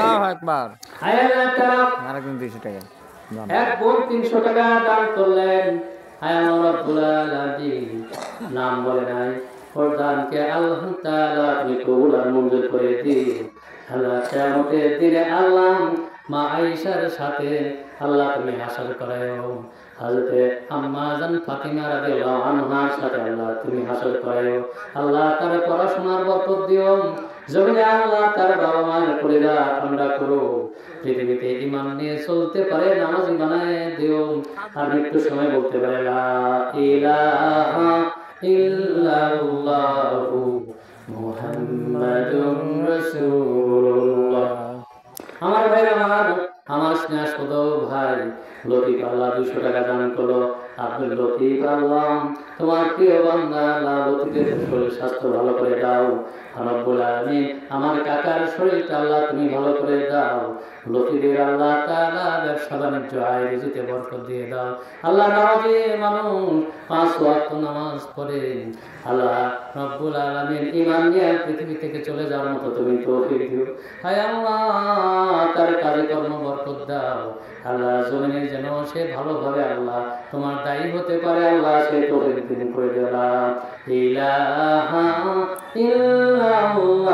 আল্লাহু আকবার। আল্লাহ তাআলা আরেকজন 200 টাকা এক বোন 300 টাকা দান করলেন। আল্লাহ রাব্বুল আলামিন নাম বলে নাই, ওর দানকে আল্লাহ তাআলা আপনি কবুল আর মঞ্জুর করে দিন। আল্লাহ কিয়ামতের দিনে আল্লাহ মা আয়েশার সাথে আল্লাহ তুমি হাসর করায়ো, হযরতে আম্মা জান ফাতিমা রাদিয়াল্লাহু আনহার সাথে আল্লাহ তুমি হাসর করায়ো। আল্লাহ তার পড়াশোনার বরকত দিও, জমিনে আল্লাহ তার বাবা মায়ের কলিজা ঠান্ডা করো, পৃথিবীতে ঈমান নিয়ে চলতে পারে নামাজি বানায় দিও। আর একটু সময় বলতে পারে লা ইলাহা ইল্লাল্লাহু মুহাম্মাদুর রাসূলুল্লাহ। আমার ভাই আমার স্নেহসুদ ভাই লতিফ আল্লাহ 200 টাকা দান করলো। আব্দুল লতিফ আল্লাহ তোমার প্রিয় বান্দা আল্লাহ লতিফের শরীর স্বাস্থ্য ভালো করে দাও। রব্বুল আলামিন আমার কাকার শরীরটা আল্লাহ তুমি ভালো করে দাও। লতিফের আল্লাহ তাআলা ব্যবসা বাণিজ্য আয় রুজিতে বরকত দিয়ে দাও। আল্লাহ নামাজি মানুষ 5 ওয়াক্ত নামাজ পড়ে আল্লাহ রব্বুল আলামিন ঈমান নিয়ে পৃথিবী থেকে চলে যাওয়ার মতো তুমি তৌফিক দিও। হায় আল্লাহ তার কাজে কর্ম বরকত দাও। আল্লাহ জমিনে যেন সে ভালোভাবে আল্লাহ তোমার দায়ী হতে পারে, আল্লাহ সে তৌফিক তুমি করে দিও। লা ইলাহা ইল্লাল্লাহু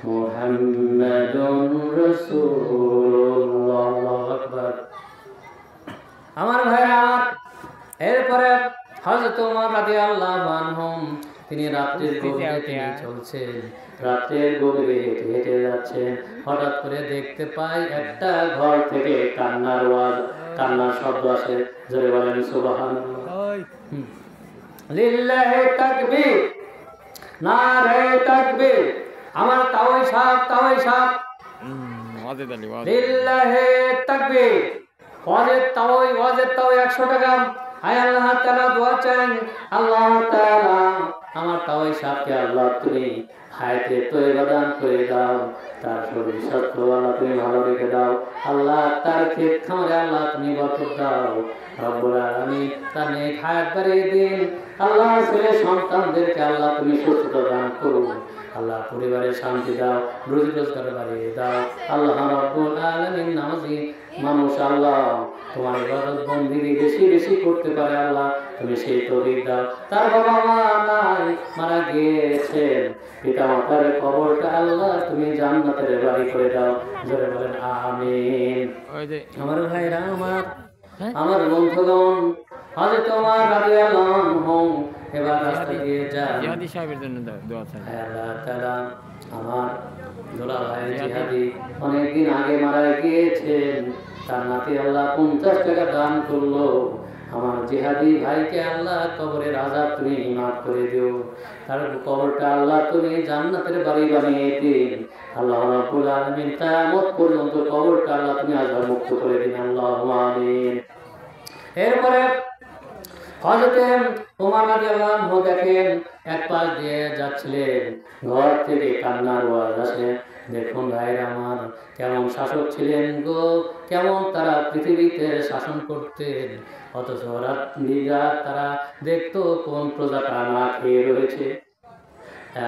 মুহাম্মাদুর রাসূলুল্লাহ। আল্লাহু আকবার। আমার ভাইরা, এরপরে হযরত ওমর রাদিয়াল্লাহু আনহু তিনি রাত্রির গভীরে তিনি চলছেন, রাত্রির গভীরে হেঁটে হেঁটে যাচ্ছেন। হঠাৎ করে দেখতে পাই একটা ঘর থেকে কান্নার আওয়াজ, কান্নার শব্দ আসে। জোরে বলেন সুবহানাল্লাহ। লিল্লাহি তাকবীর, নারে তাকবীর। আমার তাওই সাহেব লিল্লাহি তাকবীর। ওয়াজেদ তাওই 100 টাকা। হায় আল্লাহ তাআলা দোয়া চান, আল্লাহ তাআলা আমার তাওই সাহেবকে আল্লাহ তুমি হায়াতে তয়্যিবা দান করে দাও, তার শরীর স্বাস্থ্য আল্লাহ তুমি ভালো রেখে দাও। আল্লাহ তার ক্ষেত খামারে আল্লাহ তুমি বরকত দাও। রব্বুল আলামিন তার নেক হায়াত বাড়িয়ে দিন। আল্লাহ ছেলে সন্তানদেরকে আল্লাহ তুমি সুস্থতা দান করো। আল্লাহ পরিবারের শান্তি দাও, রুজি রোজগার বাড়িয়ে দাও। আল্লাহ রব্বুল আলামিন নামাজি মানুষ আল্লাহ তোমার ইবাদত বন্দেগী বেশি বেশি করতে পারে, আল্লাহ তুমি সেই তৌফিক দাও। তার বাবা মা নাই, মারা গিয়েছেন, পিতা মাতার কবরটা আল্লাহ তুমি জান্নাতের বাড়ি করে দাও। জোরে বলেন আমিন। আমার ভাইরা, আমার বন্ধুগণ, হযরত ওমর রাদিয়াল্লাহু আনহু এবার রাস্তা দিয়ে যান। জিহাদি সাহেবের জন্য দোয়া চাই। আল্লাহ তাআলা আমার দোলা ভাই জিহাদি অনেকদিন আগে মারা গিয়েছেন, তার নাতি আল্লাহ 50 টাকা দান করলো। আমার জিহাদি ভাইকে আল্লাহ কবরের আযাব তুমি মাফ করে দিও, তার কবরটা আল্লাহ তুমি জান্নাতের বাড়ি বানিয়ে দিন। আল্লাহ রাব্বুল আলামিন কিয়ামত পর্যন্ত কবরটা আল্লাহ তুমি আযাব মুক্ত করে দিন। আল্লাহুম্মা আমিন। এরপরে হযরতে ওমর রাদিয়াল্লাহু আনহু দেখেন এক পাশ দিয়ে যাচ্ছিলেন, ঘর থেকে কান্নার আওয়াজ আসে। দেখুন ভাইরা আমার, কেমন শাসক ছিলেন গো, কেমন তারা পৃথিবীতে শাসন করতেন। অথচ রাত্রিরা তারা দেখতো কোন প্রজাটা না খেয়ে রয়েছে।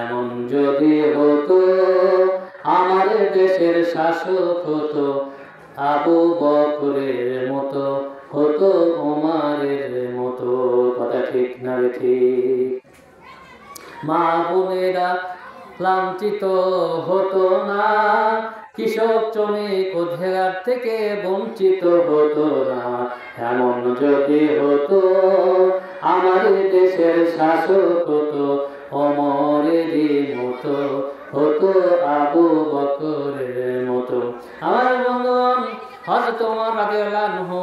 এমন যদি হতো আমাদের দেশের শাসক হতো আবু বকরের মতো, হতো ওমরের মতো। কথা ঠিক না ঠিক? মা বোনেরা লাঞ্ছিত হতো না, কৃষক শ্রমিক অধিকার থেকে বঞ্চিত হতো না। এমন যদি হতো আমাদের দেশের শাসক হতো ওমরেরই মতো, হতো আবু বকরের মতো। আমার বন্ধুগণ, হযরত ওমর রাদিয়াল্লাহু আনহু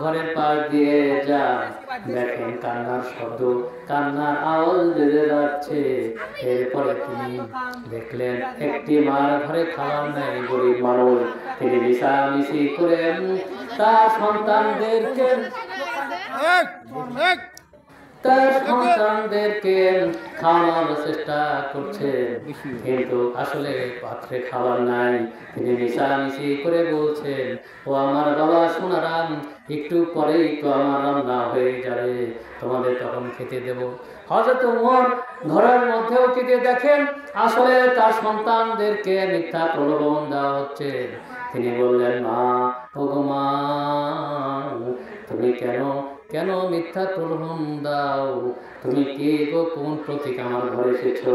ঘরের পাশ দিয়ে যায়, দেখেন কান্নার শব্দ, কান্নার আওয়াজ বেজে যাচ্ছে। এরপরে তিনি দেখলেন একটি মার ঘরে খাবার নেই, গরিব মানুষ। তিনি মিশামিশি করে তার সন্তানদেরকে তার সন্তানদেরকে খাওয়ানোর চেষ্টা করছে, কিন্তু আসলে পাত্রে খাবার নাই। তিনি মিশামিশি করে বলছেন, ও আমার বাবা সোনারাম, একটু পরেই তো আমার রান্না হয়ে যাবে, তোমাদের তখন খেতে দেব। হযরত ওমর ঘরের মধ্যেও খেতে দেখেন আসলে তার সন্তানদেরকে মিথ্যা প্রলোভন দেওয়া হচ্ছে। তিনি বললেন, মা, ও গো মা, তুমি কেন মিথ্যা প্রলোভন দাও? তুমি কে গো, কোন প্রতীক আমার ঘরে এসেছো?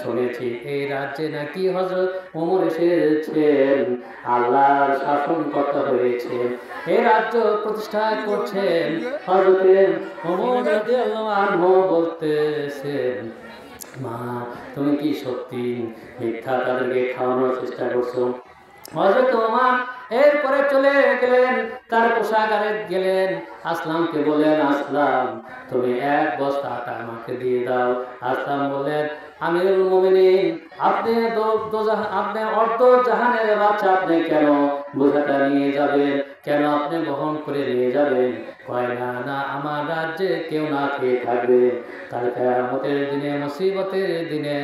শুনেছি এই রাজ্যে নাকি হযরত ওমর এসেছেন, আল্লাহর শাসনকর্তা হয়েছেন, এই রাজ্য প্রতিষ্ঠা করছেন। হযরত ওমর রাদিয়াল্লাহু আনহু বলতেছেন, মা, তুমি কি সত্যি মিথ্যা তাদেরকে খাওয়ানোর চেষ্টা করছো? হযরত ওমর এরপরে চলে গেলেন, তার কোষাগারে গেলেন, আসলামকে বলেন, আসলাম, তুমি 1 বস্তা আটা আমাকে দিয়ে দাও। আসলাম বললেন, আমিরুল মুমিনিন, আপনি অর্ধ জাহানের বাচ্চা, আপনি কেন বোঝাটা নিয়ে যাবেন? কেন আপনি বহন করে নিয়ে যাবেন? কয়, না, আমার রাজ্যে কেউ না খেয়ে থাকবে, কাল কিয়ামতের দিনে, মুসিবতের দিনে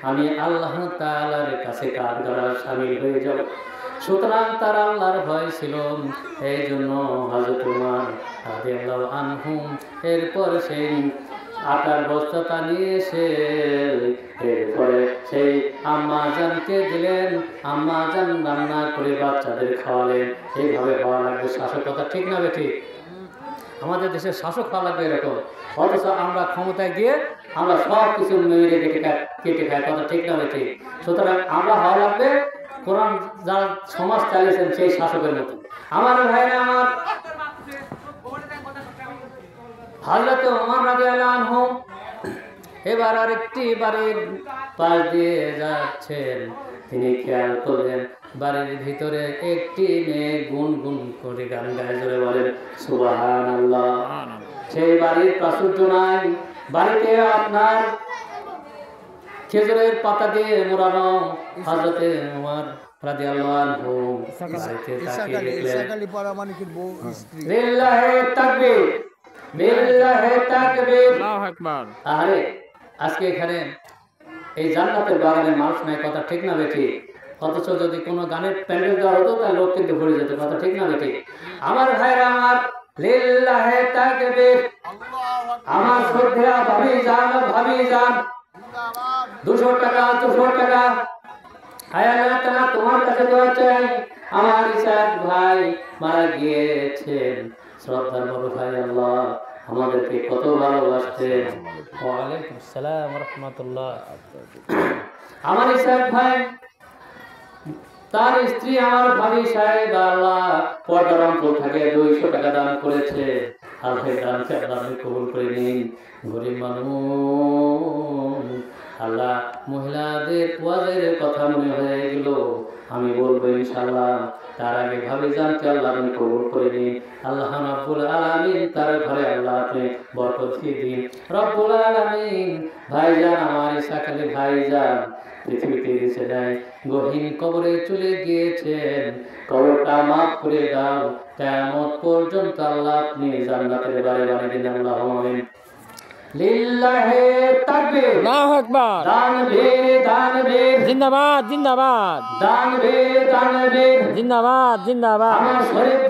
আমি আল্লাহ তাআলার কাছে কাঠগড়ায় শামিল হয়ে যাব। সুতরাং তার আল্লাহর ভয় ছিল, এই জন্য হযরত ওমর রাদিয়াল্লাহু আনহু এরপর সেই আটার বস্তাটা নিয়ে এসে এরপরে সেই আম্মা জানকে দিলেন, আম্মা জান রান্না করে বাচ্চাদের খাওয়ালেন। এইভাবে হওয়া লাগবে শাসকতা, ঠিক না বেঠিক? আমাদের দেশের শাসক হওয়া লাগবে এরকম। অথচ আমরা ক্ষমতায় গিয়ে আমরা সব কিছু মেরে কেটে খাই, কথা ঠিক না বেঠিক? সুতরাং আমরা হওয়া লাগবে কোরআন যারা সমাজ চালিয়েছেন সেই শাসকের মতো। আমার ভাইরা, আমার হযরত ওমর রাদিয়াল্লাহু আনহু এবার আরেকটি বাড়ির পাশ দিয়ে যাচ্ছেন। তিনি খেয়াল করলেন বাড়ির ভিতরে একটি মেয়ে গুনগুন করে গান গায়, জোরে বলেন সুবহানাল্লাহ। সেই বাড়ির প্রাচুর্য নাই, বাড়িতে আপনার খেজুরের পাতা দিয়ে মোড়ানো। হযরত ওমর রাদিয়াল্লাহু আনহু বাড়িতে তাকিয়ে দেখলেন, লিল্লাহি তাকবীর, লিল্লাহি তাকবীর, আল্লাহু আকবার। আরে আজকে এখানে এই জান্নাতের বাগানে মানুষ নাই, কথা ঠিক না বেঠিক? অথচ যদি কোনো গানের প্যান্ডেল দেওয়া হতো তাহলে লোক কিন্তু ভরে যেত, কথা ঠিক না বেঠিক? আমার ভাইরা আমার, লিল্লাহি তাকবীর। আমার শ্রদ্ধেয় ভাবি যান 200 টাকা 200 টাকা। হায় আল্লাহ তাআলা, তোমার কাছে দোয়া চাই, আমার ইসাক ভাই মারা গিয়েছেন, শ্রদ্ধার বড় ভাই আল্লাহ আমাদেরকে কত ভালোবাসতেন। ওয়ালাইকুম আসসালাম ওয়া রাহমাতুল্লাহ। আমার ইসাক ভাই, তার স্ত্রী আমার ভাবি সাহেব আল্লাহ পর্দারামপুর থেকে 200 টাকা দান করেছে। আল্লাহ দানকে আল্লাহ কবুল করে নিন। গরিব মানুষ, আল্লাহ মহিলাদের ওয়াজের কথা মনে হয়ে গেল, আমি বলবো ইনশাআল্লাহ। তার আগে ভাবি জানকে আল্লাহ আপনি কবুল করে নিন। আল্লাহ রাব্বুল আলামিন তার ঘরে আল্লাহ আপনি বরকত দিয়ে দিন রব্বুল আলামিন। ভাইজান, আমার ইসাক আলী ভাইজান পৃথিবীতে বেঁচে নাই, গহীন কবরে চলে গিয়েছেন, কবরটা মাফ করে দাও, কিয়ামত পর্যন্ত আল্লাহ আপনি জান্নাতের বাড়ি বানিয়ে দিন। আল্লাহুম্মা আমিন। লিল্লাহি তাকবীর, আল্লাহু আকবার। দানবীর জিন্দাবাদ জিন্দাবাদ, দানবীর জিন্দাবাদ জিন্দাবাদ, আমার শরীফ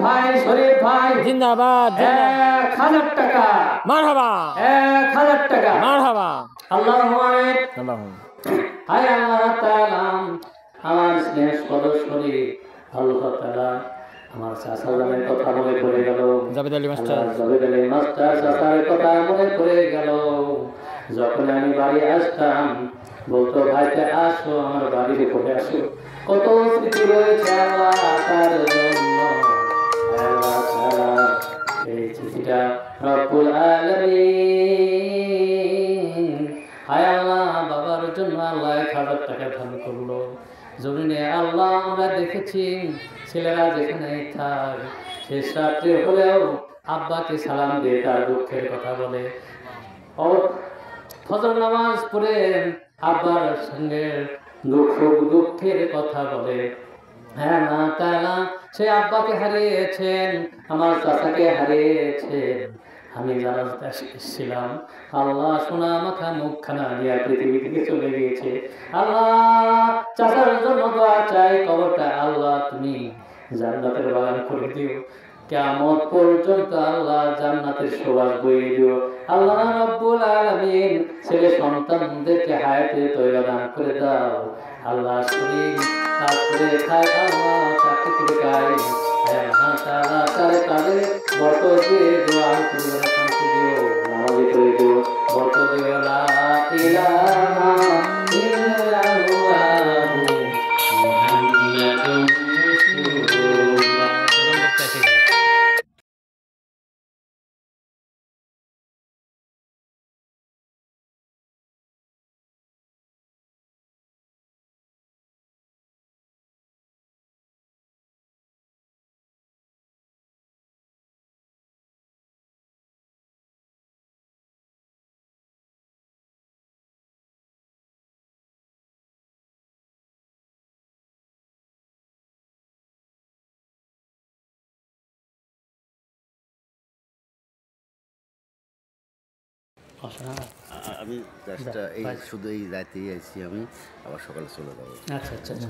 ভাই জিন্দাবাদ। 1000 টাকা, মারহাবা 1000 টাকা, মারহাবা। আল্লাহুম্মা আমিন। আল্লাহু হায় আল্লাহ তাআলা, আমার স্নেহ সদস্যরে আল্লাহ তাআলা আমার চাচার কথা মনে পড়ে গেল, জাবেদ আলী মাস্টার, জাবেদ আলী মাস্টার চাচার কথা মনে পড়ে গেল। যখন আমি বাড়ি আসতাম বলতো, ভাইতে আসো আমার বাড়ির উপরে আসো, কত স্মৃতি রয়েছে আল্লাহ তার জন্য। আল্লাহ তাআলা এই চিঠিটা রব্বুল আলামিন, হায় আল্লাহ বাবার জন্য আল্লাহ 1000 টাকা দান করলো। জমিনে আল্লাহ আমরা দেখেছি ছেলেরা যেখানে থাক শেষ রাত্রে হলেও আব্বাকে সালাম দিয়ে তার দুঃখের কথা বলে, ফজর নামাজ পড়ে আব্বার সঙ্গে দুঃখের কথা বলে। হ্যাঁ না তাআলা সে আব্বাকে হারিয়েছেন, আমার চাচাকে হারিয়েছেন, আমি জানাজাতে এসেছিলাম, আল্লাহ সোনা মাখা মুখখানা নিয়ে পৃথিবী থেকে চলে গিয়েছে। আল্লাহ চাচার জন্য দোয়া চাই, কবরটা আল্লাহ তুমি জান্নাতের বাগান করে দিও, কিয়ামত পর্যন্ত আল্লাহ জান্নাতের সুবাস বইয়ে দিও। আল্লাহ রাব্বুল আলামিন ছেলে সন্তানদেরকে হায়াতে তয়বা দান করে দাও। আল্লাহ শরীর কাজ করে খায়, আল্লাহ চাকরি করে খায়, আল্লাহ তাআলা তাদের বরকত দিয়ে দোয়া করে শান্তি দিও, নামাজি করে দিও, বরকত দিও। লা ইলাহা ইল্লাল্লাহু মুহাম্মাদুর রাসূলুল্লাহ। আমি জাস্ট এই শুধু এই রাতেই আইছি, আমি আবার সকালে চলে যাবো। আচ্ছা আচ্ছা আচ্ছা।